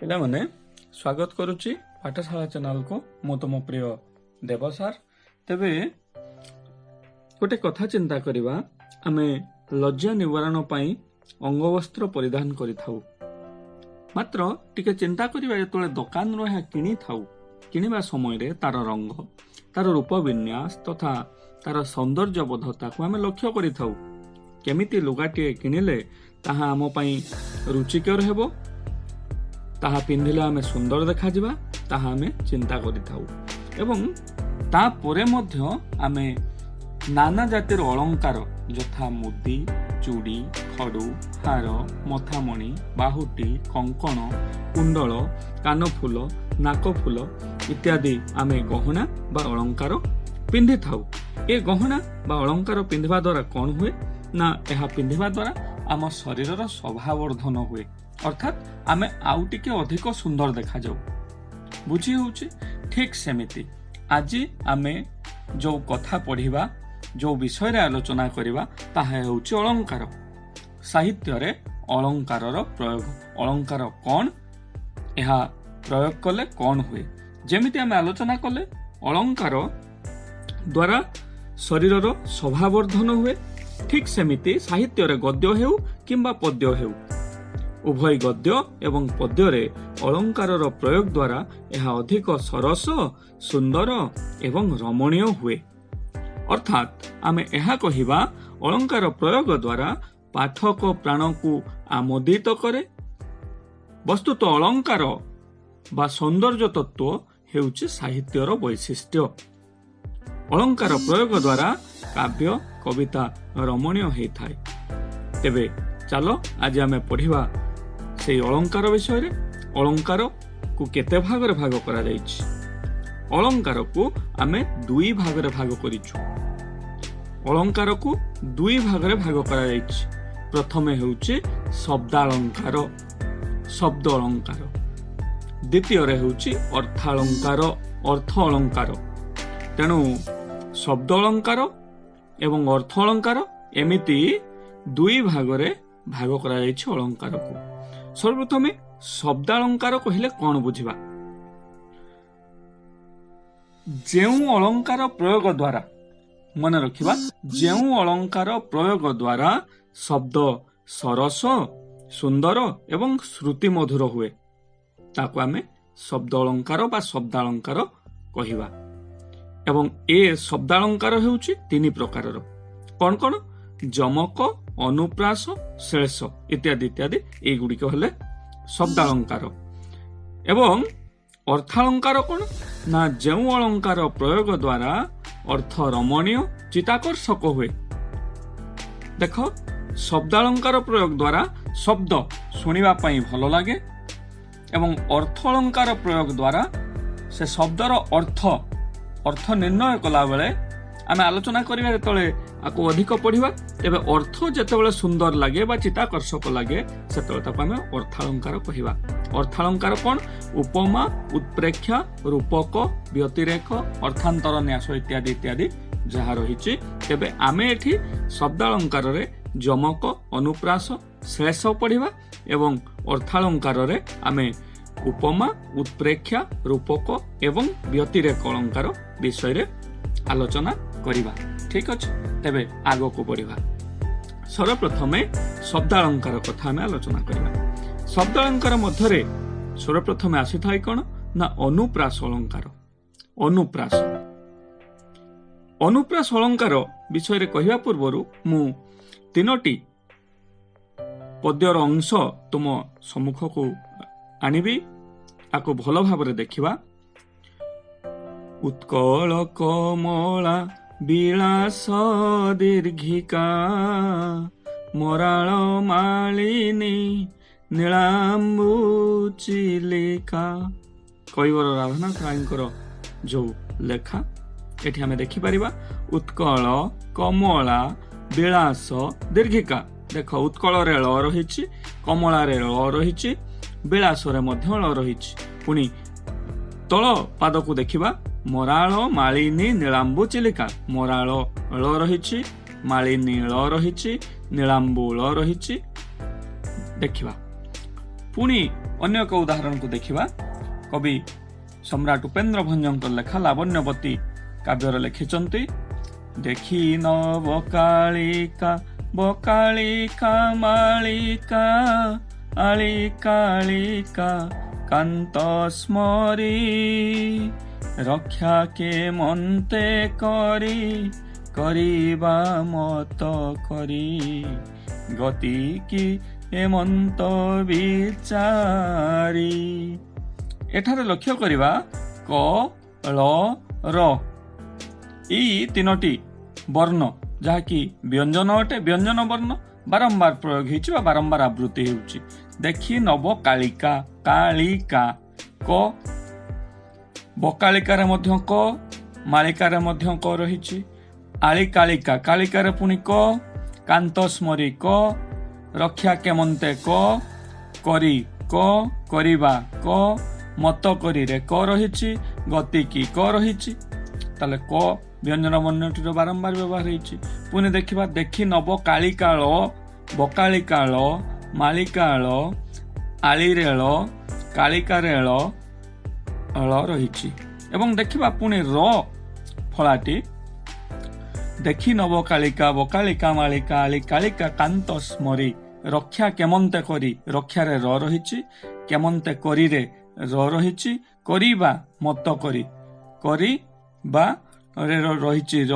ପିଲାମାନେ ସ୍ୱାଗତ କରୁଛି ପାଠଶାଳା ଚ୍ୟାନେଲ କୁ। ମୁଁ ତୁମ ପ୍ରିୟ ଦେବ ସାର୍। ତେବେ ଗୋଟେ କଥା ଚିନ୍ତା କରିବା, ଆମେ ଲଜ୍ଜା ନିବାରଣ ପାଇଁ ଅଙ୍ଗବସ୍ତ୍ର ପରିଧାନ କରିଥାଉ। ମାତ୍ର ଟିକେ ଚିନ୍ତା କରିବା, ଯେତେବେଳେ ଦୋକାନରୁ ଏହା କିଣିଥାଉ, କିଣିବା ସମୟରେ ତାର ରଙ୍ଗ, ତାର ରୂପ ବିନ୍ୟାସ ତଥା ତାର ସୌନ୍ଦର୍ଯ୍ୟବୋଧତାକୁ ଆମେ ଲକ୍ଷ୍ୟ କରିଥାଉ। କେମିତି ଲୁଗାଟିଏ କିଣିଲେ ତାହା ଆମ ପାଇଁ ରୁଚିକର ହେବ, ତାହା ପିନ୍ଧିଲେ ଆମେ ସୁନ୍ଦର ଦେଖାଯିବା, ତାହା ଆମେ ଚିନ୍ତା କରିଥାଉ। ଏବଂ ତାପରେ ମଧ୍ୟ ଆମେ ନାନା ଜାତିର ଅଳଙ୍କାର ଯଥା ମୁଦି, ଚୁଡ଼ି, ଖଡୁ, ହାର, ମଥାମଣି, ବାହୁଟି, କଙ୍କଣ, କୁଣ୍ଡଳ, କାନଫୁଲ, ନାକଫୁଲ ଇତ୍ୟାଦି ଆମେ ଗହଣା ବା ଅଳଙ୍କାର ପିନ୍ଧିଥାଉ। ଏ ଗହଣା ବା ଅଳଙ୍କାର ପିନ୍ଧିବା ଦ୍ୱାରା କ'ଣ ହୁଏ ନା, ଏହା ପିନ୍ଧିବା ଦ୍ୱାରା ଆମ ଶରୀରର ଶୋଭାବର୍ଦ୍ଧନ ହୁଏ, ଅର୍ଥାତ୍ ଆମେ ଆଉ ଟିକେ ଅଧିକ ସୁନ୍ଦର ଦେଖାଯାଉ। ବୁଝି ହେଉଛି? ଠିକ୍ ସେମିତି ଆଜି ଆମେ ଯୋଉ କଥା ପଢିବା, ଯୋଉ ବିଷୟରେ ଆଲୋଚନା କରିବା, ତାହା ହେଉଛି ଅଳଙ୍କାର। ସାହିତ୍ୟରେ ଅଳଙ୍କାରର ପ୍ରୟୋଗ। ଅଳଙ୍କାର କ'ଣ, ଏହା ପ୍ରୟୋଗ କଲେ କ'ଣ ହୁଏ? ଯେମିତି ଆମେ ଆଲୋଚନା କଲେ, ଅଳଙ୍କାର ଦ୍ୱାରା ଶରୀରର ଶୋଭାବର୍ଦ୍ଧନ ହୁଏ। ଠିକ୍ ସେମିତି ସାହିତ୍ୟରେ ଗଦ୍ୟ ହେଉ କିମ୍ବା ପଦ୍ୟ ହେଉ, ଉଭୟ ଗଦ୍ୟ ଏବଂ ପଦ୍ୟରେ ଅଳଙ୍କାରର ପ୍ରୟୋଗ ଦ୍ୱାରା ଏହା ଅଧିକ ସରସ, ସୁନ୍ଦର ଏବଂ ରମଣୀୟ ହୁଏ। ଅର୍ଥାତ୍ ଆମେ ଏହା କହିବା, ଅଳଙ୍କାର ପ୍ରୟୋଗ ଦ୍ୱାରା ପାଠକ ପ୍ରାଣକୁ ଆମୋଦିତ କରେ। ବସ୍ତୁତ ଅଳଙ୍କାର ବା ସୌନ୍ଦର୍ଯ୍ୟ ତତ୍ତ୍ୱ ହେଉଛି ସାହିତ୍ୟର ବୈଶିଷ୍ଟ୍ୟ। ଅଳଙ୍କାର ପ୍ରୟୋଗ ଦ୍ୱାରା କାବ୍ୟ କବିତା ରମଣୀୟ ହେଇଥାଏ। ତେବେ ଚାଲ ଆଜି ଆମେ ପଢିବା ସେହି ଅଳଙ୍କାର ବିଷୟରେ। ଅଳଙ୍କାରକୁ କେତେ ଭାଗରେ ଭାଗ କରାଯାଇଛି? ଅଳଙ୍କାରକୁ ଆମେ ଦୁଇ ଭାଗରେ ଭାଗ କରିଛୁ। ଅଳଙ୍କାରକୁ ଦୁଇ ଭାଗରେ ଭାଗ କରାଯାଇଛି। ପ୍ରଥମେ ହେଉଛି ଶବ୍ଦାଳଙ୍କାର, ଶବ୍ଦ ଅଳଙ୍କାର। ଦ୍ୱିତୀୟରେ ହେଉଛି ଅର୍ଥାଳଙ୍କାର, ଅର୍ଥ ଅଳଙ୍କାର। ତେଣୁ ଶବ୍ଦ ଅଳଙ୍କାର ଏବଂ ଅର୍ଥ ଅଳଙ୍କାର ଏମିତି ଦୁଇ ଭାଗରେ ଭାଗ କରାଯାଇଛି ଅଳଙ୍କାରକୁ। ସର୍ବପ୍ରଥମେ ଶବ୍ଦାଳଙ୍କାର କହିଲେ କ'ଣ ବୁଝିବା? ଯେଉଁ ଅଳଙ୍କାର ପ୍ରୟୋଗ ଦ୍ୱାରା, ମନେ ରଖିବା, ଯେଉଁ ଅଳଙ୍କାର ପ୍ରୟୋଗ ଦ୍ୱାରା ଶବ୍ଦ ସରସ, ସୁନ୍ଦର ଏବଂ ଶ୍ରୁତି ମଧୁର ହୁଏ, ତାକୁ ଆମେ ଶବ୍ଦ ଅଳଙ୍କାର ବା ଶବ୍ଦାଳଙ୍କାର କହିବା। ଏବଂ ଏ ଶବ୍ଦାଳଙ୍କାର ହେଉଛି ତିନି ପ୍ରକାରର। କ'ଣ କ'ଣ? ଯମକ, ଅନୁପ୍ରାସ, ଶ୍ଳେଷ ଇତ୍ୟାଦି ଇତ୍ୟାଦି। ଏଇଗୁଡ଼ିକ ହେଲେ ଶବ୍ଦାଳଙ୍କାର। ଏବଂ ଅର୍ଥାଳଙ୍କାର କ'ଣ ନା, ଯେଉଁ ଅଳଙ୍କାର ପ୍ରୟୋଗ ଦ୍ୱାରା ଅର୍ଥ ରମଣୀୟ, ଚିତ୍ତାକର୍ଷକ ହୁଏ। ଦେଖ, ଶବ୍ଦାଳଙ୍କାର ପ୍ରୟୋଗ ଦ୍ୱାରା ଶବ୍ଦ ଶୁଣିବା ପାଇଁ ଭଲ ଲାଗେ ଏବଂ ଅର୍ଥ ଅଳଙ୍କାର ପ୍ରୟୋଗ ଦ୍ୱାରା ସେ ଶବ୍ଦର ଅର୍ଥ ନିର୍ଣ୍ଣୟ କଲାବେଳେ ଆମେ ଆଲୋଚନା କରିବା, ଯେତେବେଳେ ଆକୁ ଅଧିକ ପଢିବା, ତେବେ ଅର୍ଥ ଯେତେବେଳେ ସୁନ୍ଦର ଲାଗେ ବା ଚିତ୍ତାକର୍ଷକ ଲାଗେ, ସେତେବେଳେ ତାକୁ ଆମେ ଅର୍ଥାଳଙ୍କାର କହିବା। ଅର୍ଥାଳଙ୍କାର କ'ଣ? ଉପମା, ଉତ୍ପ୍ରେକ୍ଷା, ରୂପକ, ବ୍ୟତିରେକ, ଅର୍ଥାନ୍ତର ନ୍ୟାସ ଇତ୍ୟାଦି ଇତ୍ୟାଦି ଯାହା ରହିଛି। ତେବେ ଆମେ ଏଠି ଶବ୍ଦାଳଙ୍କାରରେ ଯମକ, ଅନୁପ୍ରାସ, ଶ୍ଳେଷ ପଢିବା ଏବଂ ଅର୍ଥାଳଙ୍କାରରେ ଆମେ ଉପମା, ଉତ୍ପ୍ରେକ୍ଷା, ରୂପକ ଏବଂ ବ୍ୟତିରେକ ଅଳଙ୍କାର ବିଷୟରେ ଆଲୋଚନା କରିବା। ଠିକ୍ ଅଛି, ତେବେ ଆଗକୁ ବଢିବା। ସର୍ବପ୍ରଥମେ ଶବ୍ଦାଳଙ୍କାର କଥା ଆମେ ଆଲୋଚନା କରିବା। ଶବ୍ଦାଳଙ୍କାର ମଧ୍ୟରେ ସର୍ବପ୍ରଥମେ ଆସିଥାଏ କ'ଣ ନା, ଅନୁପ୍ରାସ ଅଳଙ୍କାର। ଅନୁପ୍ରାସ ଅଳଙ୍କାର ବିଷୟରେ କହିବା ପୂର୍ବରୁ ମୁଁ ତିନୋଟି ପଦ୍ୟର ଅଂଶ ତୁମ ସମ୍ମୁଖକୁ ଆଣିବି। ଆକୁ ଭଲ ଭାବରେ ଦେଖିବା। ଉତ୍କଳ କମଳା ବିଳାସ ଦୀର୍ଘିକା, ମରାଳ ମାଳିନୀ ନୀଳାମ୍ବୁ ଚିଲିକା। କୈବର ରାଧାନାଥ ରାୟଙ୍କର ଯୋଉ ଲେଖା, ଏଠି ଆମେ ଦେଖିପାରିବା ଉତ୍କଳ କମଳା ବିଳାସ ଦୀର୍ଘିକା। ଦେଖ, ଉତ୍କଳରେ ଳ ରହିଛି, କମଳାରେ ଳ ରହିଛି, ବିଳାସରେ ମଧ୍ୟ ଳ ରହିଛି। ପୁଣି ତଳ ପାଦକୁ ଦେଖିବା, ମରାଳ ମାଳିନୀ ନୀଳାମ୍ବୁ ଚିଲିକା। ମରାଳ ଳ ରହିଛି, ମାଳିନୀ ଳ ରହିଛି, ନୀଳାମ୍ବୁ ଳ ରହିଛି। ଦେଖିବା पुणी अन्य एक उदाहरण को देखिबा। कवि सम्राट उपेन्द्र भंजଙ୍କ लेखा लावण्यवती काव्यर लिखिचंती। देखी न बकालिका बकालिका मालिका आली कालिका कांत स्मरी रक्षा के मन्ते करी करिबा मत करी गति की एमंत विचारी। एठारे लक्ष्य करिबा क ल र ई तीनोटी वर्ण जहाँकि व्यंजन अटे। व्यंजन वर्ण बारंबार प्रयोग होइछि बा बारंबार आवृत्ति होउछि। देखी नव कालिका कालिका क बकालिकार मध्य क मालिकार मध्य क रहिछि। आली कालिका कालिकार पुणी क कांत स्मरी क रक्षा केमन्ते क करी क करिबा क मत करी रे क रहिछि। गति की क रहिछि। ताले क व्यंजन वर्णटीर बारंबार व्यवहार होइछि। पुणी देखिबा देखी नव कालिकाळ बकालिकाळ मालिकाळ आली रेळ कालिका रेळ अळ रहिछि। एवं देखिबा पुणी र फलाटी देखी नव कालिका बकालिका मालिका आली कालिका कांत स्मरी रक्षा केमन्ते करी रक्षा रे र रहिछि। केमन्ते करी रे र रहिछि। करिबा मत करी करी बा रे रहिछि र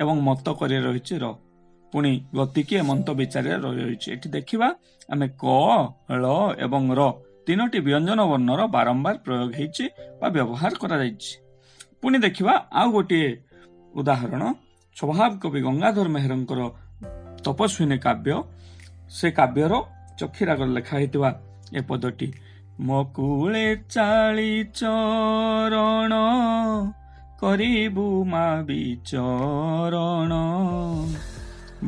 एवं मत करी रहिछि र। पुणी गति की एमंत विचारे रहिछि। एठी देखिबा आमे क ल एवं र तीनोटी व्यंजन वर्णर बारंबार प्रयोग होइछि बा व्यवहार करा जाइछि। पुणी देखिबा आ गोटे उदाहरण स्वभाव कवि गंगाधर मेहरंकर तपस्विनी काव्य। से काव्यर चक्षुरागर लेखा हेतिबा ए पदटी मकुले चाली चरण करिबु मा विचरण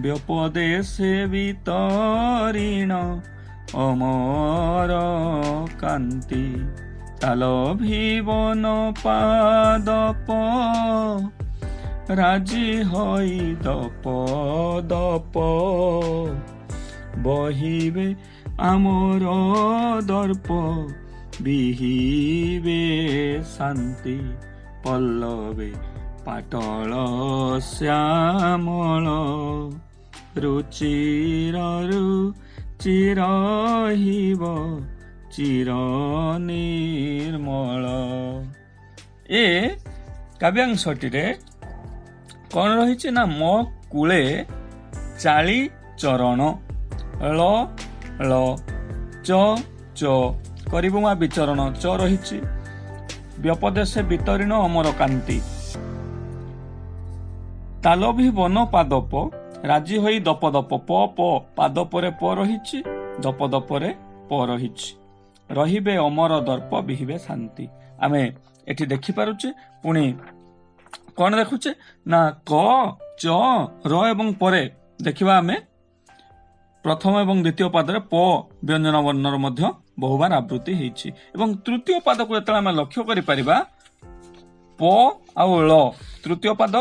व्यपदे सेवितरीण अमर कांति ताल भीवन पादप राजी हई दप दप बहिबे आमर दर्प बिहिबे शांति पल्लवे पाटल श्यामल रुचिर चिरहिब चिर निर्मल। ए काव्यांशटीरे कौन रही ना मो कूले चाली चरण ल ल च च करिबुमा विचरण च रही व्यपदेशे वितरीण अमर कांति तालभी वन पादप राजी होई दप दप प प पादपरे प रही दप दपरे प रही रहिबे अमर दर्प बिहिबे शांति। आमे एठी देखि पारुचे। पुणी कौन देखुचे ना क च र एवं परे देखिबा आमे प्रथम एवं द्वितीय पादरे प व्यंजन वर्णर मध्य बहुबार आवृत्ति होइछि। एवं तृतीय पाद को जेतला आमे लक्ष्य करि परिबा प आउ ल तृतीय पाद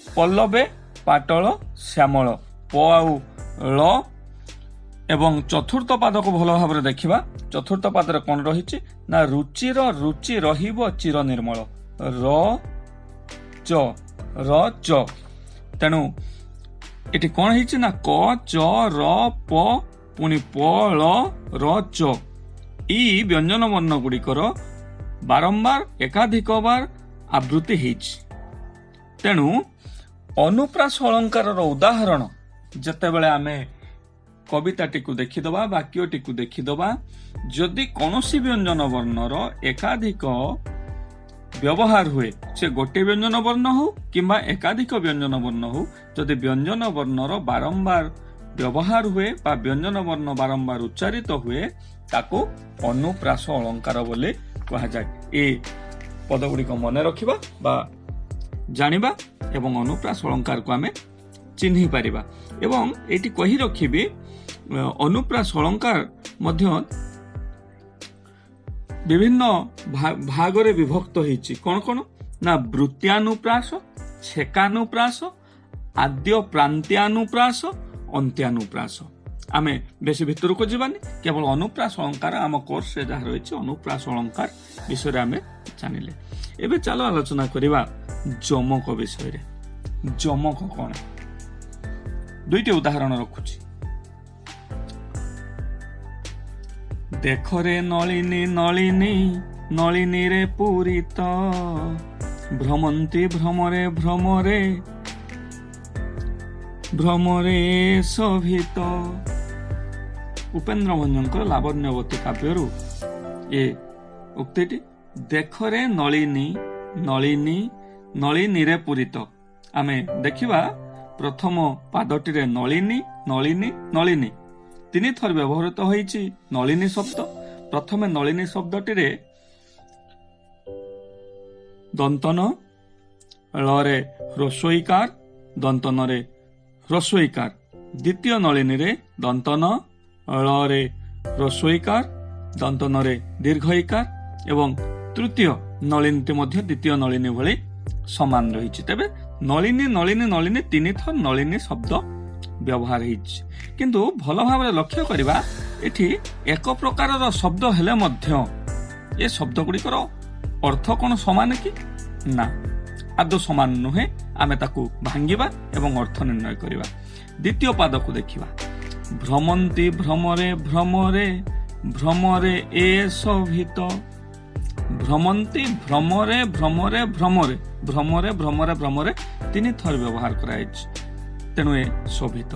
पल्लवे पाटल श्यामल प आउ ल एवं चतुर्थ पाद को भल भाव देखिबा। चतुर्थ पादरे कौन रही ना रुचिर रुचि रहिब चिर निर्मल र च तेणु एटी कौन है ना क च र प पुणी प ल र च ई व्यंजन वर्ण गुड़िकर बारंबार एकाधिक बार आवृत्ति होइछि। तेणु अनुप्रास अलंकार उदाहरण जेतेबेले आमे कविताटी को देखिदबा वाक्यटी को देखिदबा जदि कौनसी व्यंजन वर्णर एकाधिक व्यवहार हुए से गोटे व्यंजन वर्ण हो किंबा एकाधिक व्यंजन वर्ण हो जदि व्यंजन वर्णर बारंबार व्यवहार हुए बा व्यंजन वर्ण बारंबार उच्चारित हुए ताको अनुप्रास अलंकार बोले कहा जाए। ए पद गुड़िक मन रखिबा बा जानिबा एवं अनुप्रास अलंकार को आमे चिन्हि पारिबा। एवं एटी कहि रखिबी अनुप्रास अलंकार मध्य विभिन्न भागरे विभक्त होइछि। कौन कौन ना वृत्त्यानुप्रास छेकानुप्रास आद्य प्रांत्यानुप्रास अंत्यानुप्रास। आमे बेसी भितर को जीवानी केवल अनुप्रास अलंकार आम कोर्स रे जहाँ रही अनुप्रास अलंकार विषय आमे जानिले। एबे चलो आलोचना करिबा जमक विषय रे। जमक कौन दुईटी उदाहरण रखुची। देखरे नलिनी नलिनी नलिनी रे पूरित भ्रमंती भ्रमरे भ्रमरे भ्रमरे शोभित। उपेन्द्र भंजनकर लावण्यवती काव्यरू ये उक्तिटी देखरे नलिनी नलिनी नलिनी रे पूरित। आमे देखिबा प्रथम पादटी रे नलिनी नलिनी नलिनी तीन थर व्यवहृत होईची नलिनी शब्द। प्रथमे नलिनी शब्दटी रे दंतन लरे ह्रस्वईकार दंतन रे ह्रस्वईकार। द्वितीय नलिनी रे दंतन लरे ह्रस्वईकार दंतन रे दीर्घईकार एवं तृतीय नलिनीटी मध्य द्वितीय नलिनी भली समान रही। तेबे नलिनी नलिनी नलिनी तीन थर नलिनी शब्द व्यवहार होईची। किंतु भल भाव लक्ष्य करिबा एठी एक प्रकार शब्द हेले मध्य ए शब्द गुड़िकर अर्थ कौन समान कि ना आदौ समान नुहे। आमे ताकू भांगिबा एवं अर्थ निर्णय करिबा। द्वितीय पाद को देखिबा भ्रमंती भ्रमरे भ्रमरे भ्रमरे ए शोभित। भ्रमंती भ्रमरे भ्रमरे भ्रमरे भ्रमरे भ्रमरे भ्रमरे तीन थर व्यवहार कराइछि तेणु ए शोभित।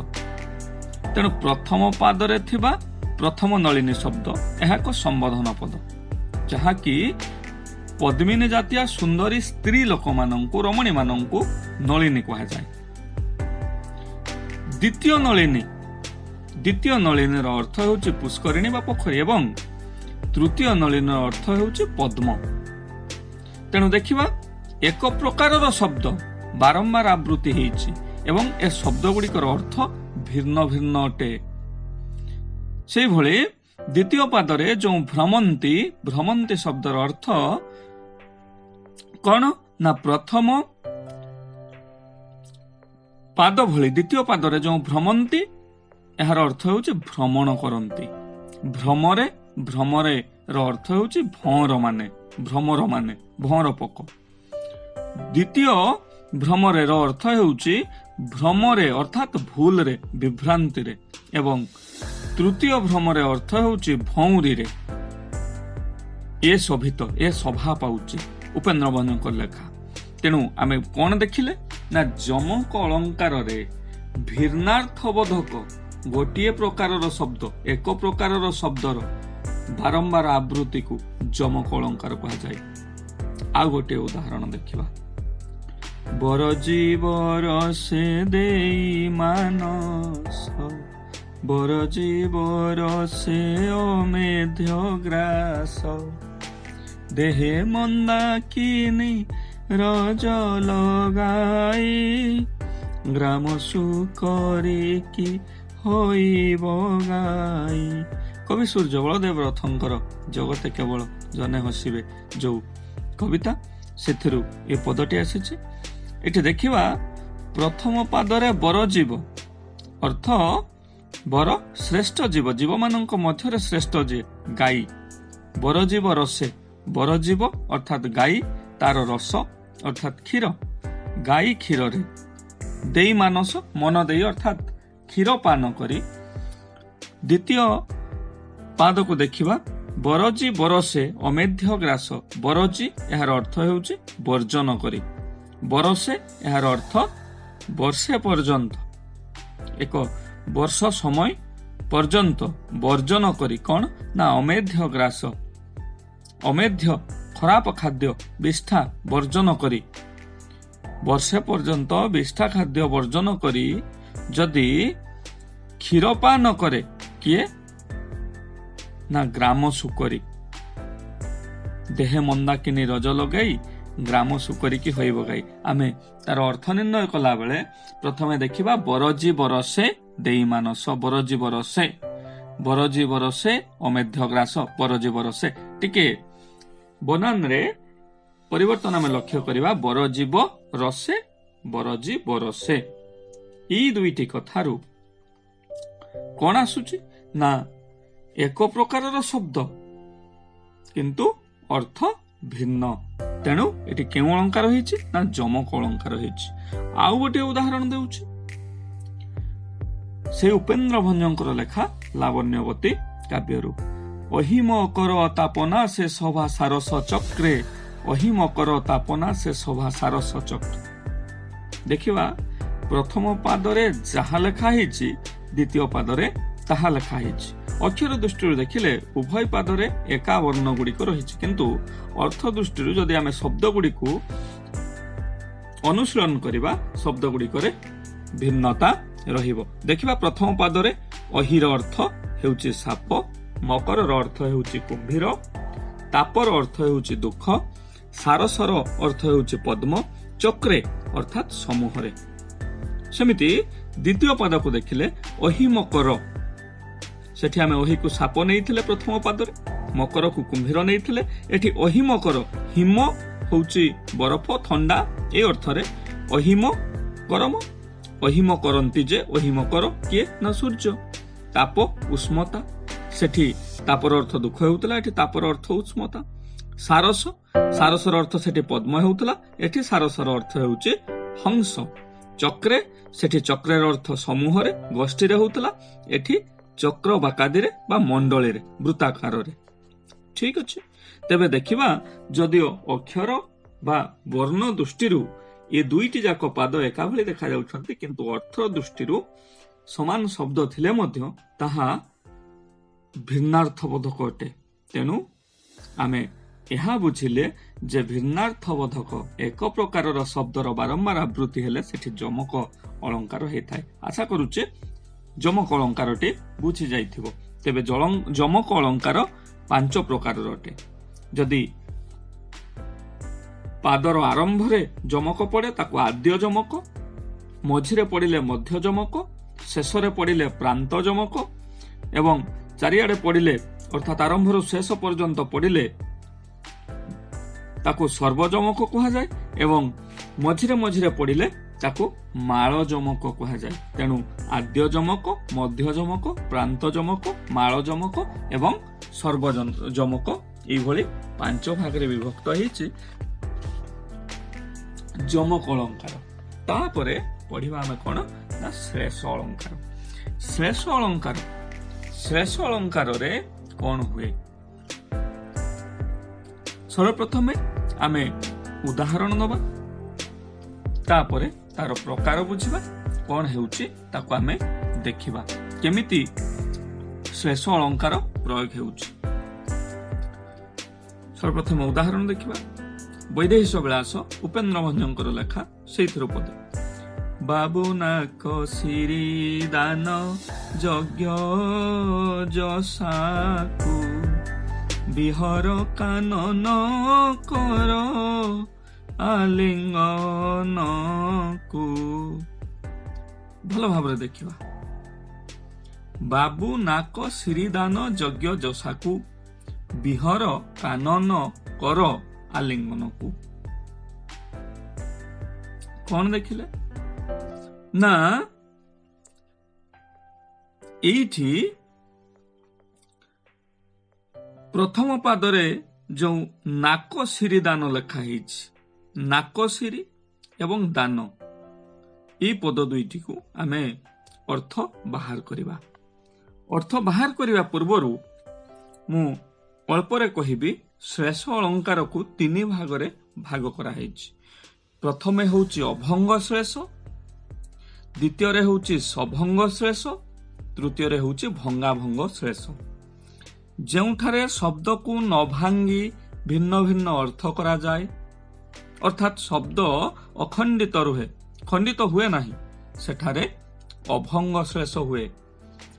तेणु प्रथम पादरे थिबा प्रथम नलिनी शब्द यह एक संबोधन पद जहाँकि पद्मिनी जातीय सुंदरी स्त्री लोक मानंकु रमणी मानंकु नलिनी कहा जाए। द्वितीय नलिनी अर्थ होउछि पुष्करिणी बा पोखरी एवं तृतीय नलिनी अर्थ होउछि पद्म। तेणु देखिबा एक प्रकार शब्द बारंबार आवृत्ति होइछि एवं ए शब्द गुड़िकर अर्थ भिन्न भिन्न अटे। से भली द्वितीय पादरे जो भ्रमंती भ्रमंती शब्दर अर्थ कौन ना प्रथम पाद भली द्वितीय पादरे जो भ्रमंती यार अर्थ होउछि भ्रमण करंती। भ्रमरे भ्रमरे अर्थ होउछि भौर माने भ्रमर माने भौर पक। द्वितीय भ्रमरे अर्थ होउछि भ्रमरे अर्थात भूल रे विभ्रांति रे एवं तृतीय भ्रमरे अर्थ होउछि भौरी रे ए शोभित ए शोभा पाउछि उपेन्द्र भंजनकर लेखा। तेणु आमे कोन देखिले ना जमक अलंकार रे भिन्नार्थबोधक गोटिए प्रकारर शब्द एक प्रकारर शब्दर बारंबार आवृत्ति को जमक अलंकार कहा जाए। आ गोटे उदाहरण देखिबा बरजीवर से देई मानस बरजीवर से अमेध्य ग्रास देहे मंदाकिनी रज लगाई ग्राम सुकरी की होइब गाई। कवि सूर्य बलदेव रथंकर जगते केवल जने हसिबे जो कविता सेथिरु ए पदटी आसीछि। एठी देखिबा प्रथम पादरे बर जीव अर्थ बर श्रेष्ठ जीव जीव मानक मध्यरे श्रेष्ठ जे गाई। बर जीव रसे बर जीव अर्थात गाई तार रस अर्थात क्षीर गाई क्षीर रे देई मानस मन देई अर्थात क्षीर पान करी। द्वितीय पाद को देखिबा बरजी बरसे अमेध्य ग्रास बरजी यार अर्थ हेउछि वर्जन करी बरसे यार अर्थ वर्षे पर्यंत एक वर्ष समय पर्यंत वर्जन करी कौन ना अमेध्य ग्रास अमेध्य खराब खाद्य विष्ठा वर्जन करी वर्षे पर्यंत विष्ठा खाद्य वर्जन करी जदि क्षीरपान करे किए ना ग्राम सुकरी देहे मंदाकिनी रज लगाई ग्राम सुकरी की होइब गाई। आमे तार अर्थ निर्णय कला बेले प्रथमे देखिबा बरजी बरसे देई मानस बरजी बरसे अमेध्य ग्रास बरजी बरसे टिके बनान रे परिवर्तन आमे लक्ष्य करिबा बरजीव रसे बरजी बरसे ई दुईटी कथारु कौन आसुची ना एक प्रकारर शब्द किंतु अर्थ भिन्न तेणु एटी केउ अलंकार होईची ना जमक अलंकार होईची। आउ गोटे उदाहरण देउची से उपेन्द्र भंजंकर लेखा लावण्यवती काव्यरू अहिम कर तापना से सभा सारस चक्रे अहिम कर तापना से सभा सारस चक्रे। देखिबा प्रथम पादरे जहा लेखा होईची द्वितीय पादरे ताहा लेखा होईची। अक्षर दृष्टि देखिले उभय पादरे एका वर्ण गुड़िक रही किंतु अर्थ दृष्टि जदि आमे शब्द गुड़िक अनुशीलन करिबा शब्द गुड़िक भिन्नता रहिबो। देखिबा प्रथम पादरे अहिर अर्थ हेउची साप, मकर अर्थ हेउची कुंभीर, तापर अर्थ हेउची दुख, सारसर अर्थ हेउची पद्म, चक्रे अर्थात समूहरे। सेमिति द्वितीय पाद को देखिले अहि मकर सेठी आमे अहि को साप नैथिले प्रथम पादरे, मकर को कुंभीर नैथिले। एठी अहि मकर हिम होउची बरफ ठंडा ए अर्थरे अहिम गरम, अहिम करंती जे अहिम कर किए ना सूर्य, ताप उष्मता सेठी तापर अर्थ दुख हेउतला एठी तापर अर्थ उष्मता। सारस सारसर अर्थ सेठी पद्म हेउतला एठी सारसर अर्थ हेउची हंस। चक्रे सेठी चक्रेर अर्थ समूह रे गोष्ठी रे होउतला एठी चक्र बाकादी बा मंडली वृत्ताकार। ठीक अच्छे तेबे देखिबा जदिओ अक्षर बा वर्ण दृष्टि ये दुईटी जाक पाद एका भली देखा जाउछंती किंतु अर्थ दृष्टि समान शब्द थिले मध्य ताहा भिन्नार्थबोधक अटे। तेणु आमे यह बुझिले जे भिन्नार्थबोधक एक प्रकारर शब्दर बारंबार आवृत्ति हेले सेठी जमक अलंकार होइथाय। आशा करूचे जमक अलंकारटी बुझी जाइथिबो। तेबे जमक अलंकार 5 प्रकारर अटे। जदि पादर आरंभ रे जमक पड़े ताकू आद्य जमक, मझिरे पड़िले मध्य जमक, शेष रे पड़िले प्रांत जमक एवं चारियाडे पड़िले अर्थात आरंभ रु शेष पर्यंत पड़िले ताकू सर्वजमक कहा जाए एवं मझिरे मझिरे पड़िले ताकू माळ जमक कहा जाए। तेणु आद्य जमक, मध्य जमक, प्रांत जमक, माळ जमक एवं सर्वजमक एभली 5 भाग रे विभक्त होईछि जमक अलंकार। तापरे पढ़िबा आमे कोन ना श्लेष अलंकार। श्लेष अलंकार श्लेष अलंकार रे कोन हुए सर्वप्रथमे आमे उदाहरण नबा तापरे तार प्रकार बुझिबा कोन हेउची ताको आमे देखिबा केमिति श्लेष अलंकार प्रयोग हेउची। सर्वप्रथम उदाहरण देखिबा वैदेहिक विलास उपेन्द्र भंजंकर लेखा से पद बाबू नाक सिरी दान यज्ञ जसाकु बिहर कानन कर आलिंगन को। भल भाव देखिबा बाबू नाक सिरी दान यज्ञ जसाकु बिहर कानन कर आलिंगन को। कौन देखिले ना एठी प्रथम पादरे जो नाक सिरी दान लेखा हिच नाक सिरी एवं दान ये पद दुईटी को आमे अर्थ बाहर करिबा। अर्थ बाहर करिबा पूर्वरु मु अल्परे कहिबी श्लेष अलंकार को 3 भाग रे भाग करा हिच। प्रथमे होउची अभंग श्लेष, द्वितीय रे होउची सभंग श्लेष, तृतीय रे होउची भंगाभंग श्लेष। जेउठारे शब्द को न भांगी भिन्न भिन्न अर्थ करा जाए अर्थात शब्द अखंडित रुहे खंडित हुए नहीं सेठारे अभंग श्लेष हुए।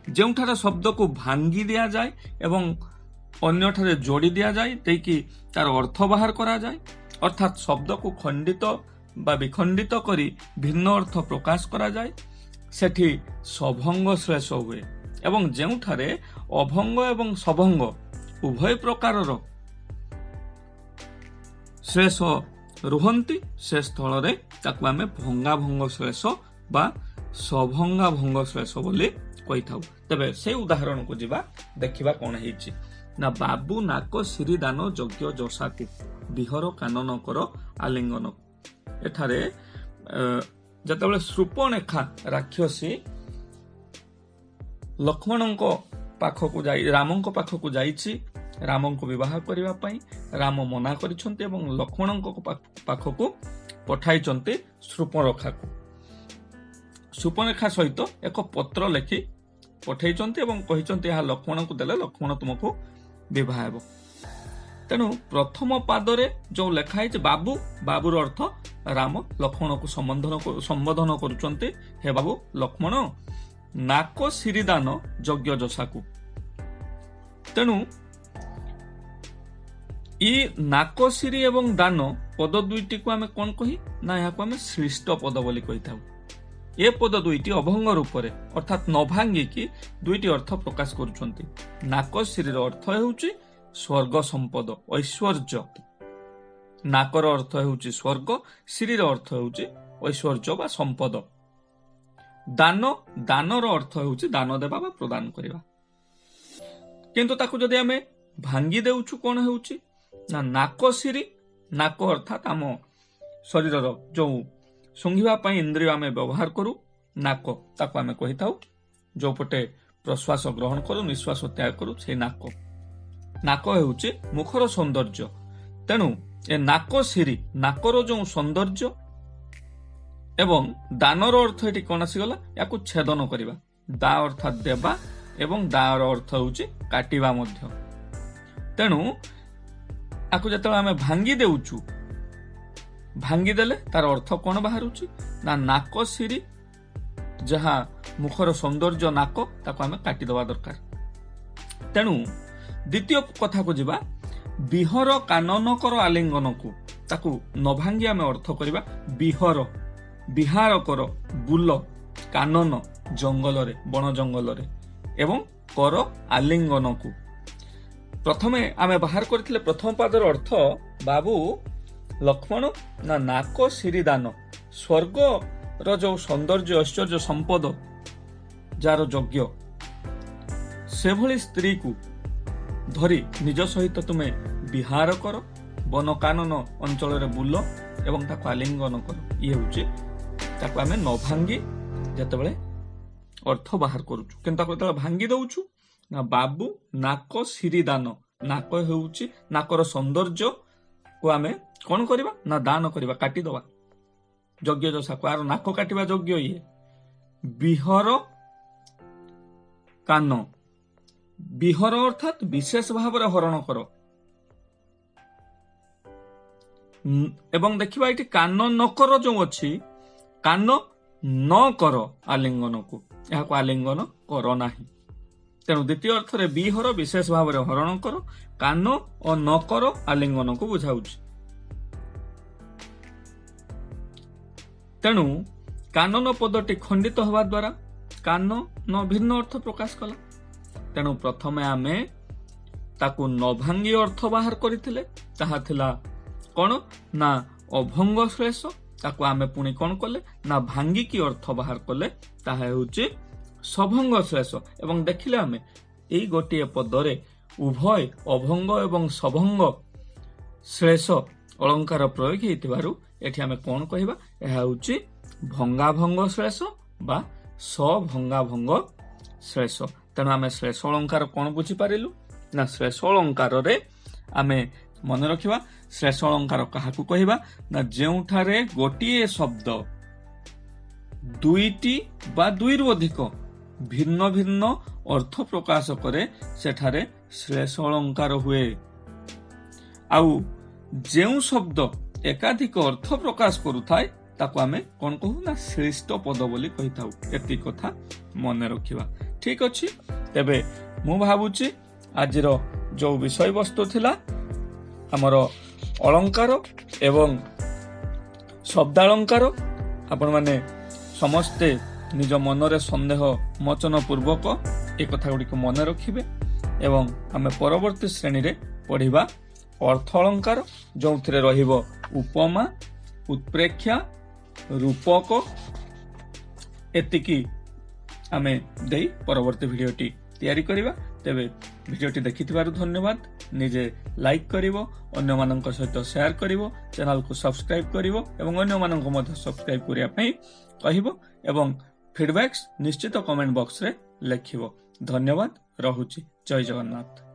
जेउठारे शब्द को भांगी दिया जाए एवं अन्य ठारे जोड़ी दिया जाए तेकी तार अर्थ बाहर करा जाए अर्थात शब्द को खंडित बा विखंडित करी भिन्न अर्थ प्रकाश करा जाए सेठी सभंग श्लेष हुए। एवं जेउठारे अभंग एवं सभंग उभय प्रकारर श्लेष रुहंती से स्थल रे ताकू आमे भंगाभंग श्लेष बा सभंगाभंग श्लेष बोली କହିଥାଉ। ତେବେ ସେ ଉଦାହରଣକୁ ଯିବା, ଦେଖିବା କଣ ହେଇଛି ନା ବାବୁ ନାକ ସିରି ଦାନ ଯଜ୍ଞ ଯଶାକୁ ବିହର କାନନ କର ଆଲିଙ୍ଗନ। ଏଠାରେ ଯେତେବେଳେ ଶୂର୍ପଣଖା ରାକ୍ଷସୀ ଲକ୍ଷ୍ମଣଙ୍କ ପାଖକୁ ରାମଙ୍କ ପାଖକୁ ଯାଇଛି ରାମଙ୍କୁ ବିବାହ କରିବା ପାଇଁ, ରାମ ମନା କରିଛନ୍ତି ଏବଂ ଲକ୍ଷ୍ମଣଙ୍କ ପାଖକୁ ପଠାଇଛନ୍ତି ଶୂର୍ପଣଖାକୁ। ଶୂର୍ପଣଖା ସହିତ ଏକ ପତ୍ର ଲେଖି ପଠାଇଛନ୍ତି ଏବଂ କହିଛନ୍ତି ଏହା ଲକ୍ଷ୍ମଣଙ୍କୁ ଦେଲେ ଲକ୍ଷ୍ମଣ ତୁମକୁ ବିବାହ ହେବ। ତେଣୁ ପ୍ରଥମ ପାଦରେ ଯୋଉ ଲେଖା ହେଇଛି ବାବୁ, ବାବୁର ଅର୍ଥ ରାମ ଲକ୍ଷ୍ମଣକୁ ସମ୍ବୋଧନ କରୁଛନ୍ତି, ହେ ବାବୁ ଲକ୍ଷ୍ମଣ ନାକ ସିରିଦାନ ଯଜ୍ଞ ଯଶାକୁ। ତେଣୁ ଇ ନାକ ସିରି ଏବଂ ଦାନ ପଦ ଦୁଇଟିକୁ ଆମେ କଣ କହି ନା ଏହାକୁ ଆମେ ଶ୍ଳିଷ୍ଟ ପଦ ବୋଲି କହିଥାଉ। ଏ ପଦ ଦୁଇଟି ଅଭଙ୍ଗ ରୂପରେ ଅର୍ଥାତ୍ ନ ଭାଙ୍ଗିକି ଦୁଇଟି ଅର୍ଥ ପ୍ରକାଶ କରୁଛନ୍ତି। ନାକ ସିରିର ଅର୍ଥ ହେଉଛି ସ୍ୱର୍ଗ ସମ୍ପଦ, ଐଶ୍ୱର୍ଯ୍ୟ। ନାକର ଅର୍ଥ ହେଉଛି ସ୍ୱର୍ଗ, ସିରିର ଅର୍ଥ ହେଉଛି ଐଶ୍ୱର୍ଯ୍ୟ ବା ସମ୍ପଦ। ଦାନର ଅର୍ଥ ହେଉଛି ଦାନ ଦେବା ବା ପ୍ରଦାନ କରିବା। କିନ୍ତୁ ତାକୁ ଯଦି ଆମେ ଭାଙ୍ଗି ଦେଉଛୁ କଣ ହେଉଛି ନା ନାକ ସିରି, ନାକ ଅର୍ଥାତ୍ ଆମ ଶରୀରର ଯୋଉ ଶୁଙ୍ଘିବା ପାଇଁ ଇନ୍ଦ୍ରିୟ ଆମେ ବ୍ୟବହାର କରୁ ନାକ, ତାକୁ ଆମେ କହିଥାଉ ଯୋଉପଟେ ପ୍ରଶ୍ୱାସ ଗ୍ରହଣ କରୁ ନିଶ୍ୱାସ ତ୍ୟାଗ କରୁ ସେଇ ନାକ। ନାକ ହେଉଛି ମୁଖର ସୌନ୍ଦର୍ଯ୍ୟ। ତେଣୁ ଏ ନାକ ସିରି, ନାକର ଯୋଉ ସୌନ୍ଦର୍ଯ୍ୟ ଏବଂ ଦାନର ଅର୍ଥ ଏଠି କଣ ଆସିଗଲା, ୟାକୁ ଛେଦନ କରିବା। ଦା ଅର୍ଥାତ୍ ଦେବା ଏବଂ ଦାର ଅର୍ଥ ହେଉଛି କାଟିବା ମଧ୍ୟ। ତେଣୁ ଆକୁ ଯେତେବେଳେ ଆମେ ଭାଙ୍ଗି ଦେଉଛୁ, ଭାଙ୍ଗିଦେଲେ ତାର ଅର୍ଥ କଣ ବାହାରୁଛି ନା ନାକ ସିରି, ଯାହା ମୁଖର ସୌନ୍ଦର୍ଯ୍ୟ ନାକ, ତାକୁ ଆମେ କାଟିଦେବା ଦରକାର। ତେଣୁ ଦ୍ୱିତୀୟ କଥାକୁ ଯିବା, ବିହର କାନନକର ଆଲିଙ୍ଗନକୁ, ତାକୁ ନ ଭାଙ୍ଗି ଆମେ ଅର୍ଥ କରିବା ବିହର, ବିହାର କର ବୁଲ, କାନନ ଜଙ୍ଗଲରେ, ବଣ ଜଙ୍ଗଲରେ ଏବଂ କର ଆଲିଙ୍ଗନକୁ। ପ୍ରଥମେ ଆମେ ବାହାର କରିଥିଲେ ପ୍ରଥମ ପାଦର ଅର୍ଥ ବାବୁ ଲକ୍ଷ୍ମଣ ନା ନାକ ସିରି ଦାନ, ସ୍ୱର୍ଗର ଯୋଉ ସୌନ୍ଦର୍ଯ୍ୟ ଐଶ୍ୱର୍ଯ୍ୟ ସମ୍ପଦ ଯାହାର ଯଜ୍ଞ, ସେଭଳି ସ୍ତ୍ରୀକୁ ଧରି ନିଜ ସହିତ ତୁମେ ବିହାର କର, ବନ କାନନ ଅଞ୍ଚଳରେ ବୁଲ ଏବଂ ତାକୁ ଆଲିଙ୍ଗନ କର। ଇଏ ହେଉଛି ତାକୁ ଆମେ ନ ଭାଙ୍ଗି ଯେତେବେଳେ ଅର୍ଥ ବାହାର କରୁଛୁ। କିନ୍ତୁ ତାକୁ ଯେତେବେଳେ ଭାଙ୍ଗି ଦଉଛୁ ନା ବାବୁ ନାକ ସିରି ଦାନ, ନାକ ହେଉଛି ନାକର ସୌନ୍ଦର୍ଯ୍ୟକୁ ଆମେ କଣ କରିବା ନା ଦାନ କରିବା, କାଟିଦବା ଯଜ୍ଞ ଯଶାକୁ। ଆର ନାକ କାଟିବା ଯଜ୍ଞ ଇଏ। ବିହର କାନ, ବିହର ଅର୍ଥାତ୍ ବିଶେଷ ଭାବରେ ହରଣ କର। ଏବଂ ଦେଖିବା ଏଠି କାନ ନକର ଯୋଉ ଅଛି, କାନ ନ କର ଆଲିଙ୍ଗନକୁ, ଏହାକୁ ଆଲିଙ୍ଗନ କର ନାହିଁ। ତେଣୁ ଦ୍ୱିତୀୟ ଅର୍ଥରେ ବିହର ବିଶେଷ ଭାବରେ ହରଣ କର, କାନ ଓ ନ କର ଆଲିଙ୍ଗନକୁ ବୁଝାଉଛି। ତେଣୁ କାନନ ପଦଟି ଖଣ୍ଡିତ ହେବା ଦ୍ୱାରା କାନ ନ ଭିନ୍ନ ଅର୍ଥ ପ୍ରକାଶ କଲା। ତେଣୁ ପ୍ରଥମେ ଆମେ ତାକୁ ନ ଭାଙ୍ଗି ଅର୍ଥ ବାହାର କରିଥିଲେ, ତାହା ଥିଲା କଣ ନା ଅଭଙ୍ଗ ଶ୍ଳେଷ। ତାକୁ ଆମେ ପୁଣି କଣ କଲେ ନା ଭାଙ୍ଗିକି ଅର୍ଥ ବାହାର କଲେ, ତାହା ହେଉଛି ସଭଙ୍ଗ ଶ୍ଳେଷ। ଏବଂ ଦେଖିଲେ ଆମେ ଏଇ ଗୋଟିଏ ପଦରେ ଉଭୟ ଅଭଙ୍ଗ ଏବଂ ସଭଙ୍ଗ ଶ୍ଳେଷ ଅଳଙ୍କାର ପ୍ରୟୋଗ ହେଇଥିବାରୁ ଏଠି ଆମେ କଣ କହିବା, ଏହା ହେଉଛି ଭଙ୍ଗାଭଙ୍ଗ ଶ୍ଳେଷ ବା ସଭଙ୍ଗାଭଙ୍ଗ ଶ୍ଳେଷ। ତେଣୁ ଆମେ ଶ୍ଳେଷ ଅଳଙ୍କାର କଣ ବୁଝିପାରିଲୁ ନା ଶ୍ଳେଷ ଅଳଙ୍କାରରେ ଆମେ ମନେ ରଖିବା, ଶ୍ଳେଷ ଅଳଙ୍କାର କାହାକୁ କହିବା ନା ଯେଉଁଠାରେ ଗୋଟିଏ ଶବ୍ଦ ଦୁଇଟି ବା ଦୁଇରୁ ଅଧିକ ଭିନ୍ନ ଭିନ୍ନ ଅର୍ଥ ପ୍ରକାଶ କରେ, ସେଠାରେ ଶ୍ଳେଷ ଅଳଙ୍କାର ହୁଏ। ଆଉ ଯେଉଁ ଶବ୍ଦ ଏକାଧିକ ଅର୍ଥ ପ୍ରକାଶ କରୁଥାଏ ତାକୁ ଆମେ କଣ କହୁ ନା ଶ୍ଳିଷ୍ଟ ପଦ ବୋଲି କହିଥାଉ। ଏତିକି କଥା ମନେ ରଖିବା। ଠିକ ଅଛି, ତେବେ ମୁଁ ଭାବୁଛି ଆଜିର ଯୋଉ ବିଷୟବସ୍ତୁ ଥିଲା ଆମର ଅଳଙ୍କାର ଏବଂ ଶବ୍ଦାଳଙ୍କାର, ଆପଣମାନେ ସମସ୍ତେ ନିଜ ମନରେ ସନ୍ଦେହ ମୋଚନ ପୂର୍ବକ ଏ କଥା ଗୁଡ଼ିକୁ ମନେ ରଖିବେ ଏବଂ ଆମେ ପରବର୍ତ୍ତୀ ଶ୍ରେଣୀରେ ପଢିବା ଅର୍ଥ ଅଳଙ୍କାର, ଯେଉଁଥିରେ ରହିବ ଉପମା, ଉତ୍ପ୍ରେକ୍ଷା, ରୂପକ, ଏତିକି आमे देई परवर्ती भिडियोटी तैयारी करिबा। तेबे भिडियोटी देखिथिबारु धन्यवाद। निजे लाइक करिवो, अन्य माननक सहित शेयर करिवो, चैनल को सब्सक्राइब करिवो एवं अन्य माननक मध्य सब्सक्राइब करिया पई कहिवो एवं फीडबैक्स निश्चित कमेंट बॉक्स रे लेखिवो। धन्यवाद। रहुची। जय जगन्नाथ।